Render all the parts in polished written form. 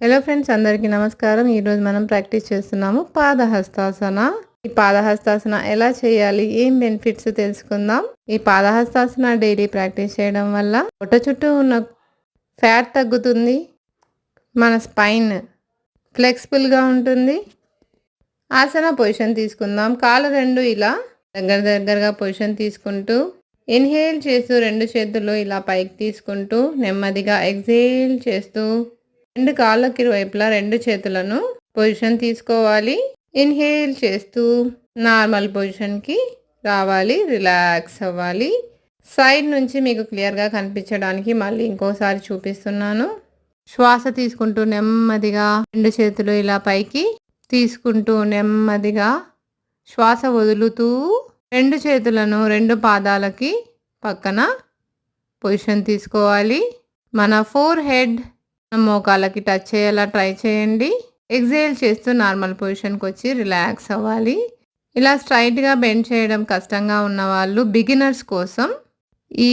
Hello friends, అందరికీ నమస్కారం. ఈరోజు మనం ప్రాక్టీస్ చేస్తున్నాము పాదహస్తాసన. ఈ పాదహస్తాసన ఎలా చేయాలి, ఏం బెనిఫిట్స్ తెలుసుకుందాం. ఈ పాదహస్తాసన డైలీ ప్రాక్టీస్ చేయడం వల్ల పొట్ట చుట్టూ ఉన్న ఫ్యాట్ తగ్గుతుంది, మన స్పైన్ ఫ్లెక్సిబుల్గా ఉంటుంది. ఆసన పొజిషన్ తీసుకుందాం. కాళ్ళు రెండు ఇలా దగ్గరగా పొజిషన్ తీసుకుంటూ ఇన్హేల్ చేస్తూ రెండు చేతులు ఇలా పైకి తీసుకుంటూ నెమ్మదిగా ఎక్సేల్ చేస్తూ రెండు కాళ్ళకి వైపులా రెండు చేతులను పొజిషన్ తీసుకోవాలి. ఇన్హేల్ చేస్తూ నార్మల్ పొజిషన్కి రావాలి, రిలాక్స్ అవ్వాలి. సైడ్ నుంచి మీకు క్లియర్గా కనిపించడానికి మళ్ళీ ఇంకోసారి చూపిస్తున్నాను. శ్వాస తీసుకుంటూ నెమ్మదిగా రెండు చేతులు ఇలా పైకి తీసుకుంటూ నెమ్మదిగా శ్వాస వదులుతూ రెండు చేతులను రెండు పాదాలకి పక్కన పొజిషన్ తీసుకోవాలి. మన ఫోర్ హెడ్ మోకాళ్ళకి టచ్ చేయాలా ట్రై చేయండి. ఎక్సేల్ చేస్తూ నార్మల్ పొజిషన్కి వచ్చి రిలాక్స్ అవ్వాలి. ఇలా స్ట్రైట్గా బెండ్ చేయడం కష్టంగా ఉన్న వాళ్ళు బిగినర్స్ కోసం ఈ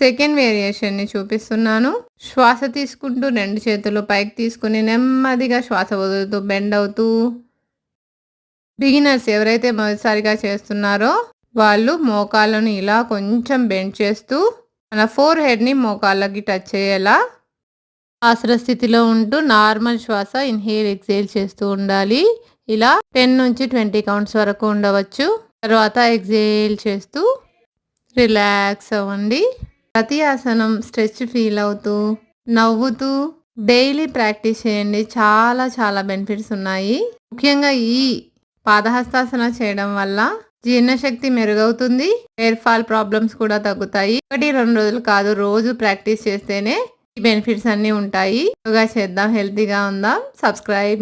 సెకండ్ వేరియేషన్ని చూపిస్తున్నాను. శ్వాస తీసుకుంటూ రెండు చేతులు పైకి తీసుకుని నెమ్మదిగా శ్వాస వదులుతూ బెండ్ అవుతూ, బిగినర్స్ ఎవరైతే మొదటిసారిగా చేస్తున్నారో వాళ్ళు మోకాళ్ళను ఇలా కొంచెం బెండ్ చేస్తూ మన ఫోర్ హెడ్ని మోకాళ్ళకి టచ్ చేయాలా ఆసన స్థితిలో ఉంటూ నార్మల్ శ్వాస ఇన్హేల్ ఎక్సేల్ చేస్తూ ఉండాలి. ఇలా 10 నుంచి 20 కౌంట్స్ వరకు ఉండవచ్చు. తర్వాత ఎక్సేల్ చేస్తూ రిలాక్స్ అవ్వండి. ప్రతి ఆసనం స్ట్రెచ్ ఫీల్ అవుతూ నవ్వుతూ డైలీ ప్రాక్టీస్ చేయండి. చాలా చాలా బెనిఫిట్స్ ఉన్నాయి. ముఖ్యంగా ఈ పాదహస్తాసన చేయడం వల్ల జీర్ణశక్తి మెరుగవుతుంది. హెయిర్ ఫాల్ ప్రాబ్లమ్స్ కూడా తగ్గుతాయి. 1-2 రోజులు కాదు, రోజు ప్రాక్టీస్ చేస్తేనే ఈ బెనిఫిట్స్ అన్నీ ఉంటాయి. యోగా చేద్దాం, హెల్తీగా ఉందాం. సబ్స్క్రైబ్.